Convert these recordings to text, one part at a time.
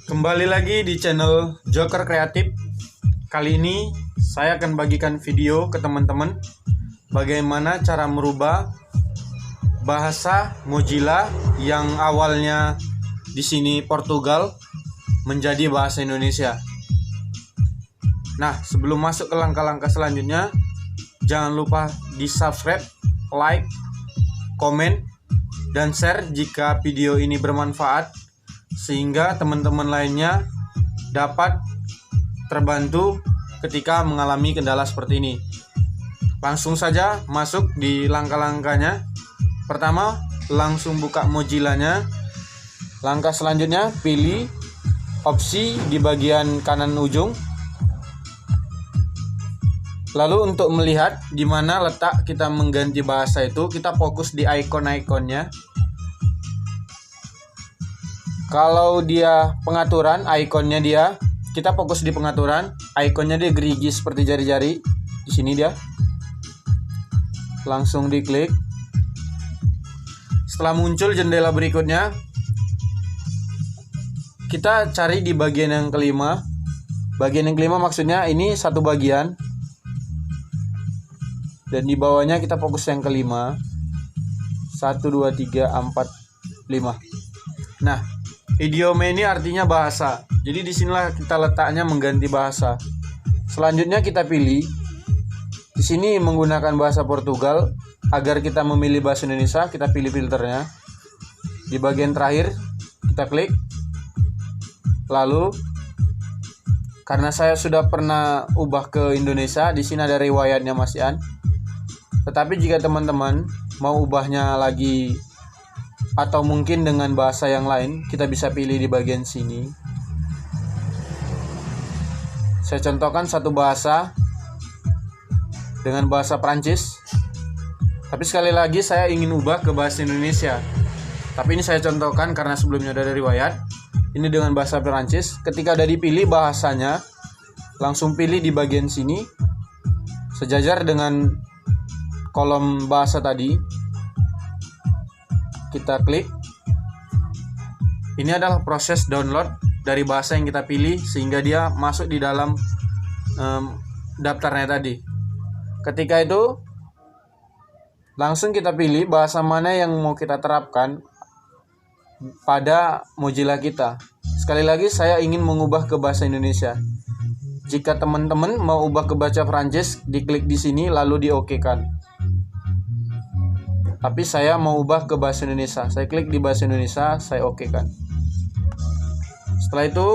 Kembali lagi di channel Joker Kreatif. Kali ini saya akan bagikan video ke teman-teman bagaimana cara merubah bahasa Mozilla yang awalnya di sini Portugal menjadi bahasa Indonesia. Nah, sebelum masuk ke langkah-langkah selanjutnya, jangan lupa di-subscribe, like, komen, dan share jika video ini bermanfaat sehingga teman-teman lainnya dapat terbantu ketika mengalami kendala seperti ini. Langsung saja masuk di langkah-langkahnya. Pertama, langsung buka Mozilla-nya. Langkah selanjutnya, pilih opsi di bagian kanan ujung. Lalu untuk melihat di mana letak kita mengganti bahasa itu, kita fokus di ikon-ikonnya. Kalau dia pengaturan, ikonnya dia, kita fokus di pengaturan. Ikonnya dia gerigi seperti jari-jari. Di sini dia. Langsung diklik. Setelah muncul jendela berikutnya, kita cari di bagian yang kelima. Bagian yang kelima maksudnya ini satu bagian. Dan di bawahnya kita fokus yang kelima. 1, 2, 3, 4, 5. Nah, idiome ini artinya bahasa. Jadi disinilah kita letaknya mengganti bahasa. Selanjutnya kita pilih. Di sini menggunakan bahasa Portugal. Agar kita memilih bahasa Indonesia, kita pilih filternya. Di bagian terakhir kita klik. Lalu karena saya sudah pernah ubah ke Indonesia, di sini ada riwayatnya Mas Ian. Tetapi jika teman-teman mau ubahnya lagi atau mungkin dengan bahasa yang lain, kita bisa pilih di bagian sini. Saya contohkan satu bahasa dengan bahasa Prancis. Tapi sekali lagi saya ingin ubah ke bahasa Indonesia. Tapi ini saya contohkan karena sebelumnya ada riwayat. Ini dengan bahasa Prancis. Ketika ada dipilih bahasanya, langsung pilih di bagian sini. Sejajar dengan kolom bahasa tadi. Kita klik. Ini adalah proses download dari bahasa yang kita pilih sehingga dia masuk di dalam daftarnya tadi. Ketika itu langsung kita pilih bahasa mana yang mau kita terapkan pada Mozilla kita. Sekali lagi saya ingin mengubah ke bahasa Indonesia. Jika teman-teman mau ubah ke bahasa Prancis, diklik di sini lalu di-OK-kan. Tapi saya mau ubah ke bahasa Indonesia. Saya klik di bahasa Indonesia, saya OK-kan. Setelah itu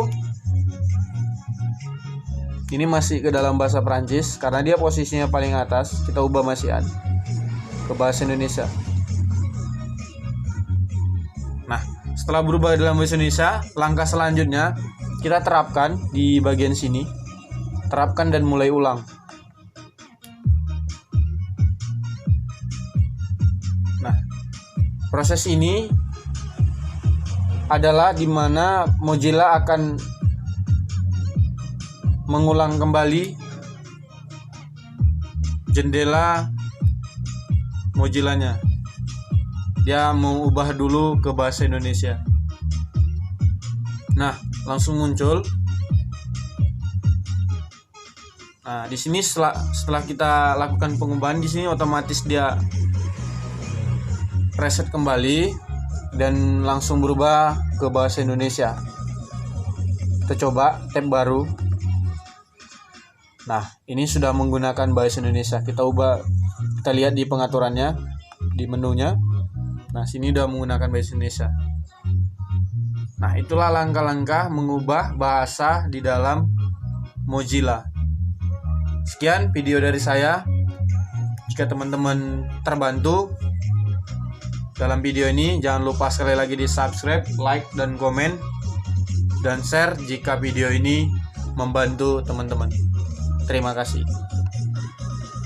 ini masih ke dalam bahasa Prancis karena dia posisinya paling atas. Kita ubah masihan ke bahasa Indonesia. Nah, setelah berubah dalam bahasa Indonesia, langkah selanjutnya kita terapkan di bagian sini. Terapkan dan mulai ulang. Nah, proses ini adalah di mana Mozilla akan mengulang kembali jendela Mozilla-nya. Dia mau ubah dulu ke bahasa Indonesia. Nah, langsung muncul. Nah, di sini setelah kita lakukan pengubahan, di sini otomatis dia reset kembali dan langsung berubah ke bahasa Indonesia. Kita coba tab baru. Nah, ini sudah menggunakan bahasa Indonesia. Kita lihat di pengaturannya, di menunya. Nah, sini udah menggunakan bahasa Indonesia. Nah, itulah langkah-langkah mengubah bahasa di dalam Mozilla. Sekian video dari saya. Jika teman-teman terbantu dalam video ini, jangan lupa sekali lagi di subscribe, like, dan komen, dan share jika video ini membantu teman-teman. Terima kasih.